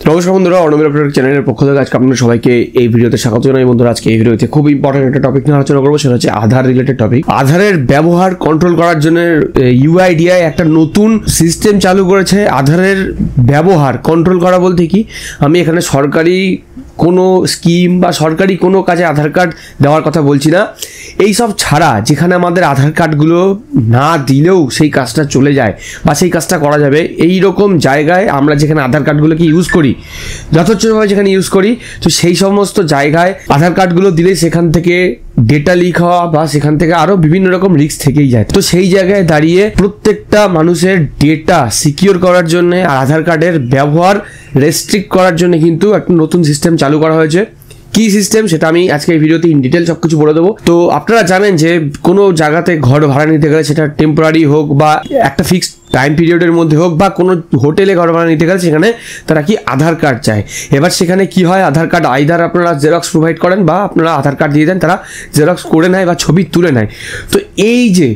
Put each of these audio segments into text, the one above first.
নমস্কার বন্ধুরা, অর্ণবের আপনার চ্যানেলের পক্ষ থেকে আজকে আপনাদের সবাইকে এই ভিডিওতে স্বাগত জানাই। বন্ধুরা, আজকে এই ভিডিওতে খুব ইম্পর্টেন্ট একটা টপিক নিয়ে আলোচনা করবো, সেটা হচ্ছে আধার রিলেটেড টপিক। আধারের ব্যবহার কন্ট্রোল করার জন্য ইউআইডিআই একটা নতুন সিস্টেম চালু করেছে। আধারের ব্যবহার কন্ট্রোল করা বলতে কি, আমি এখানে সরকারি কোনো স্কিম বা সরকারি কোনো কাজে আধার কার্ড দেওয়ার কথা বলছি না। এই সব ছাড়া যেখানে আমাদের আধার কার্ডগুলো না দিলেও সেই কাজটা চলে যায় বা সেই কাজটা করা যাবে, এই রকম জায়গায় আমরা যেখানে আধার কার্ডগুলোকে ইউজ করি, যথেচ্ছভাবে যেখানে ইউজ করি, তো সেই সমস্ত জায়গায় আধার কার্ডগুলো দিলে সেখান থেকে ডেটা লিক হওয়া বা সেখান থেকে আরও বিভিন্ন রকম রিস্ক থেকেই যায়। তো সেই জায়গায় দাঁড়িয়ে প্রত্যেকটা মানুষের ডেটা সিকিউর করার জন্য আর আধার কার্ডের ব্যবহার রেস্ট্রিক্ট করার জন্য কিন্তু একটা নতুন সিস্টেম চালু করা হয়েছে। কি সিস্টেম সেটা আমি আজকে এই ভিডিওতে ইন ডিটেল সব কিছু বলে দেবো। তো আপনারা জানেন যে কোনো জায়গাতে ঘর ভাড়া নিতে গেলে, সেটা টেম্পোরারি হোক বা একটা ফিক্সড টাইম পিরিয়ডের মধ্যে হোক, বা কোনো হোটেলে ঘর ভাড়া নিতে গেলে সেখানে তারা কি আধার কার্ড চায়। এবার সেখানে কি হয়, আধার কার্ড আইদার আপনারা জেরক্স প্রোভাইড করেন বা আপনারা আধার কার্ড দিয়ে দেন, তারা জেরক্স করে নেয় বা ছবি তুলে নেয়। তো এই যে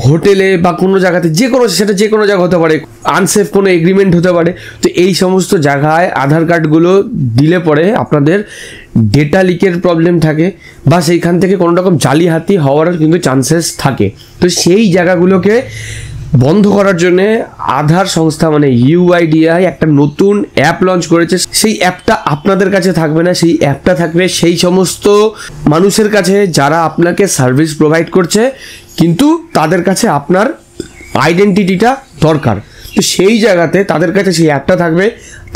হোটেলে বা কোনো জায়গাতে সেটা যে কোনো জায়গা হতে পারে, আনসেফ কোনো এগ্রিমেন্ট হতে পারে, তো এই সমস্ত জায়গায় আধার কার্ডগুলো দিলে পরে আপনাদের ডেটা লিকের প্রবলেম থাকে বা সেইখান থেকে কোনো রকম জালিয়াতি হওয়ার কিন্তু চান্সেস থাকে। তো সেই জায়গাগুলোকে বন্ধ করার জন্যে আধার সংস্থা মানে ইউআইডিআই একটা নতুন অ্যাপ লঞ্চ করেছে। সেই অ্যাপটা আপনাদের কাছে থাকবে না, সেই অ্যাপটা থাকবে সেই সমস্ত মানুষের কাছে যারা আপনাকে সার্ভিস প্রোভাইড করছে, কিন্তু তাদের কাছে আপনার আইডেন্টিটিটা দরকার। তো সেই জায়গাতে তাদের কাছে সেই অ্যাপটা থাকবে।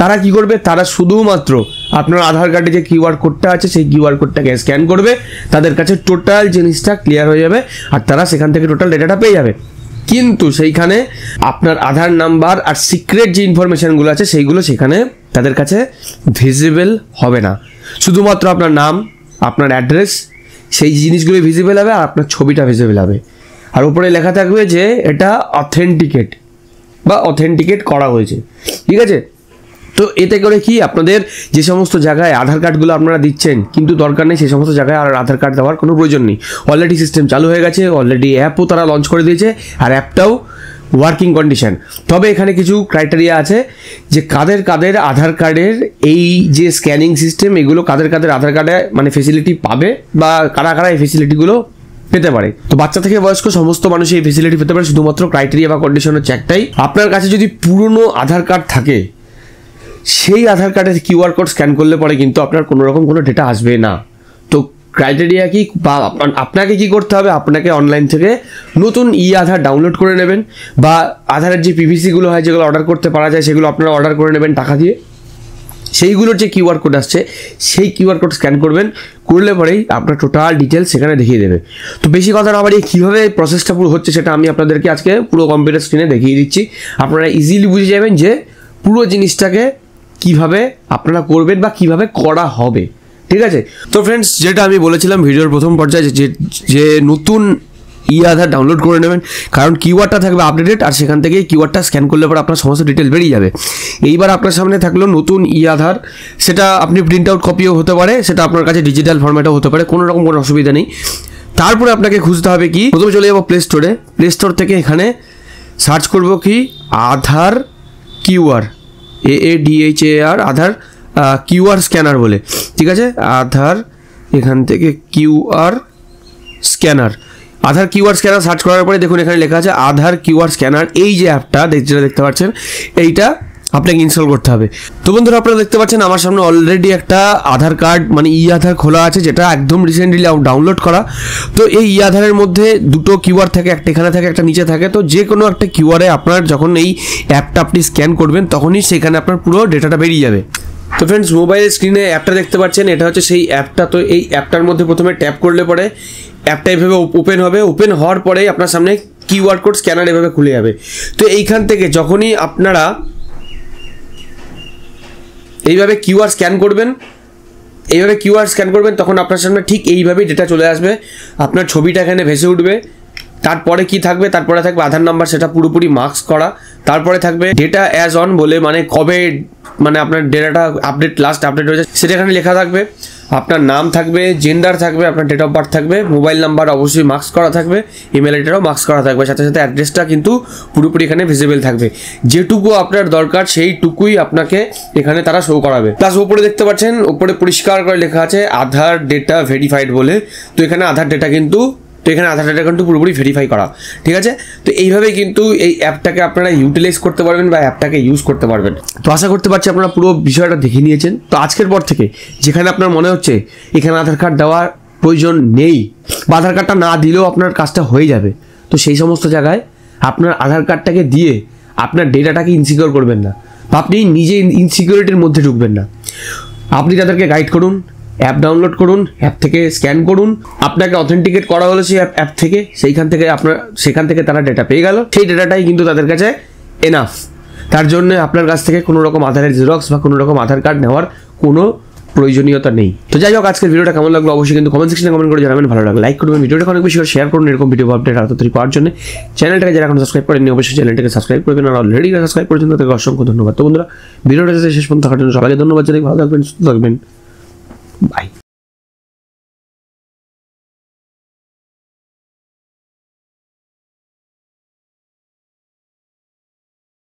তারা কি করবে, তারা শুধুমাত্র আপনার আধার কার্ডে যে কিউআর কোডটা আছে সেই কিউআর কোডটাকে স্ক্যান করবে, তাদের কাছে টোটাল জিনিসটা ক্লিয়ার হয়ে যাবে আর তারা সেখান থেকে টোটাল ডেটাটা পেয়ে যাবে। কিন্তু সেইখানে আপনার আধার নাম্বার আর সিক্রেট যে ইনফরমেশানগুলো আছে সেইগুলো সেখানে তাদের কাছে ভিজিবল হবে না। শুধুমাত্র আপনার নাম, আপনার অ্যাড্রেস, সেই জিনিসগুলো ভিজিবল হবে আর আপনার ছবিটা ভিজিবল হবে। আর উপরে লেখা থাকবে যে এটা অথেন্টিকেট করা হয়েছে। ঠিক আছে? তো এতে করে কি, আপনাদের যে সমস্ত জায়গায় আধার কার্ডগুলো আপনারা দিচ্ছেন কিন্তু দরকার নেই, সেই সমস্ত জায়গায় আর আধার কার্ড দেওয়ার কোনো প্রয়োজন নেই। অলরেডি সিস্টেম চালু হয়ে গেছে, অলরেডি অ্যাপও তারা লঞ্চ করে দিয়েছে আর অ্যাপটাও ওয়ার্কিং কন্ডিশন। তবে এখানে কিছু ক্রাইটেরিয়া আছে যে কাদের কাদের আধার কার্ডের এই যে স্ক্যানিং সিস্টেম, এগুলো কাদের কাদের আধার কার্ডে মানে ফেসিলিটি পাবে বা কারা কারা এই ফেসিলিটিগুলো পেতে পারে। তো বাচ্চা থেকে বয়স্ক সমস্ত মানুষ এই ফেসিলিটি পেতে পারে। শুধুমাত্র ক্রাইটেরিয়া বা কন্ডিশন হচ্ছে একটাই, আপনার কাছে যদি পুরনো আধার কার্ড থাকে, সেই আধার কার্ডের কিউআর কোড স্ক্যান করলে পরে কিন্তু আপনার কোনো রকম কোনো ডেটা আসবে না। তো ক্রাইটেরিয়া কি, বা আপনাকে কি করতে হবে, আপনাকে অনলাইন থেকে নতুন আধার ডাউনলোড করে নেবেন বা আধারের যে পিভিসিগুলো হয় যেগুলো অর্ডার করতে পারা যায়, সেগুলো আপনারা অর্ডার করে নেবেন টাকা দিয়ে। সেইগুলোর যে কিউআর কোড আসছে সেই কিউআর কোড স্ক্যান করলে পরেই আপনার টোটাল ডিটেলস সেখানে দেখিয়ে দেবে। তো বেশি কথা না বাড়িয়ে কীভাবে প্রসেসটা পুরো হচ্ছে সেটা আমি আপনাদেরকে আজকে পুরো কম্পিউটার স্ক্রিনে দেখিয়ে দিচ্ছি। আপনারা ইজিলি বুঝে যাবেন যে পুরো জিনিসটাকে কিভাবে আপনারা করবেন বা কিভাবে করা হবে। ঠিক আছে? তো ফ্রেন্ডস, যেটা আমি বলেছিলাম ভিডিওর প্রথম পর্যায়ে, যে নতুন আধার ডাউনলোড করে নেবেন, কারণ কিউআরটা থাকবে আপডেটেড আর সেখান থেকে কিউআরটা স্ক্যান করলে পরে আপনার সমস্ত ডিটেল বেরিয়ে যাবে। এইবার আপনার সামনে থাকলো নতুন আধার, সেটা আপনি প্রিন্ট আউট কপিও হতে পারে, সেটা আপনার কাছে ডিজিটাল ফরম্যাটও হতে পারে, কোনো রকম কোনো অসুবিধা নেই। তারপরে আপনাকে খুঁজতে হবে কি, প্রথমে চলে যাবো প্লে স্টোর থেকে এখানে সার্চ করব কি আধার কিউআর, AADHAR আধার কিউআর স্ক্যানার বলে। ঠিক আছে? আধার, এখান থেকে কিউআর স্ক্যানার, আধার কিউআর স্ক্যানার সার্চ করার পরে দেখুন এখানে লেখা আছে আধার কিউআর স্ক্যানার। এই যে অ্যাপটা যেটা দেখতে পাচ্ছেন, এইটা আপনাকে ইনস্টল করতে হবে। তো বন্ধুরা, আপনারা দেখতে পাচ্ছেন আমার সামনে অলরেডি একটা আধার কার্ড মানে আধার খোলা আছে, যেটা একদম রিসেন্টলি ডাউনলোড করা। তো এই আধারের মধ্যে দুটো কিউআর থাকে, একটা এখানে থাকে, একটা নিচে থাকে। তো যে কোনো একটা কিউআরে আপনার যখন এই অ্যাপটা আপনি স্ক্যান করবেন, তখনই সেখানে আপনার পুরো ডেটাটা বেরিয়ে যাবে। তো ফ্রেন্ডস, মোবাইল স্ক্রিনে অ্যাপটা দেখতে পাচ্ছেন, এটা হচ্ছে সেই অ্যাপটা। তো এই অ্যাপটার মধ্যে প্রথমে ট্যাপ করলে পরে অ্যাপটা এভাবে ওপেন হবে। ওপেন হওয়ার পরে আপনার সামনে কিউআর কোড স্ক্যানার এভাবে খুলে যাবে। তো এইখান থেকে যখনই আপনারা এইভাবে কিউআর স্ক্যান করবেন, তখন আপনার সামনে ঠিক এইভাবেই ডেটা চলে আসবে। আপনার ছবিটা এখানে ভেসে উঠবে। তারপরে কি থাকবে, তারপরে থাকবে আধার নাম্বার, সেটা পুরোপুরি মার্কস করা। তারপরে থাকবে ডেটা অ্যাজ অন বলে, মানে কবে মানে আপনার ডেটাটা লাস্ট আপডেট হয়েছে সেটা এখানে লেখা থাকবে। আপনার নাম থাকবে, জেন্ডার থাকবে, আপনার ডেট অফ বার্থ থাকবে, মোবাইল নাম্বার অবশ্যই মার্কস করা থাকবে, ইমেল আইডিটাও মার্কস করা থাকবে, সাথে সাথে অ্যাড্রেসটা কিন্তু পুরোপুরি এখানে ভিজিবল থাকবে। যেটুকু আপনার দরকার সেইটুকুই আপনাকে এখানে তারা শো করাবে। প্লাস ওপরে দেখতে পাচ্ছেন, ওপরে পরিষ্কার করে লেখা আছে আধার ডেটা ভেরিফাইড বলে। তো এখানে আধার ডেটা কিন্তু পুরোপুরি ভেরিফাই করা, ঠিক আছে। তো এইভাবে কিন্তু এই অ্যাপটাকে আপনারা ইউটিলাইজ করতে পারবেন বা অ্যাপটাকে ইউজ করতে পারবেন। তো আশা করতে পারছি আপনারা পুরো বিষয়টা দেখে নিয়েছেন। তো আজকের পর থেকে যেখানে আপনার মনে হচ্ছে এখানে আধার কার্ড দেওয়ার প্রয়োজন নেই বা আধার কার্ডটা না দিলেও আপনার কাজটা হয়ে যাবে, তো সেই সমস্ত জায়গায় আপনার আধার কার্ডটাকে দিয়ে আপনার ডেটাটাকে ইনসিকিউর করবেন না বা আপনি নিজে ইনসিকিউরিটির মধ্যে ঢুকবেন না। আপনি তাদেরকে গাইড করুন, অ্যাপ ডাউনলোড করুন, অ্যাপ থেকে স্ক্যান করুন, আপনাকে অথেন্টিকেট করা হলো সেই অ্যাপ থেকে, সেখান থেকে তারা ডেটা পেয়ে গেল, সেই ডেটাটাই কিন্তু তাদের কাছে এনাফ। তার জন্য আপনার কাছ থেকে কোনো রকম আধারের জেরক্স বা কোনো রকম আধার কার্ড নেওয়ার কোনো প্রয়োজনীয়তা নেই। তো যাই হোক, আজকের ভিডিওটা কেমন লাগলো অবশ্যই কিন্তু কমেন্ট সেকশনে কমেন্ট করে জানাবেন। ভালো লাগলে লাইক করবেন, ভিডিওটা অনেক বেশি করে শেয়ার করুন। এরকম ভিডিও আপডেট আরও তাড়াতাড়ি পাওয়ার জন্য চ্যানেলটাকে যারা এখন সাবস্ক্রাইব করেননি অবশ্যই চ্যানেলটাকে সাবস্ক্রাইব করবেন, আর অলরেডি সাবস্ক্রাইব করেছেন তাদেরকে অসংখ্য ধন্যবাদ। তো বন্ধুরা, ভিডিওটা শেষ পর্যন্ত থাকার জন্য সবাইকে ধন্যবাদ জানাই। ভালো থাকবেন, সুস্থ থাকবেন, বাই।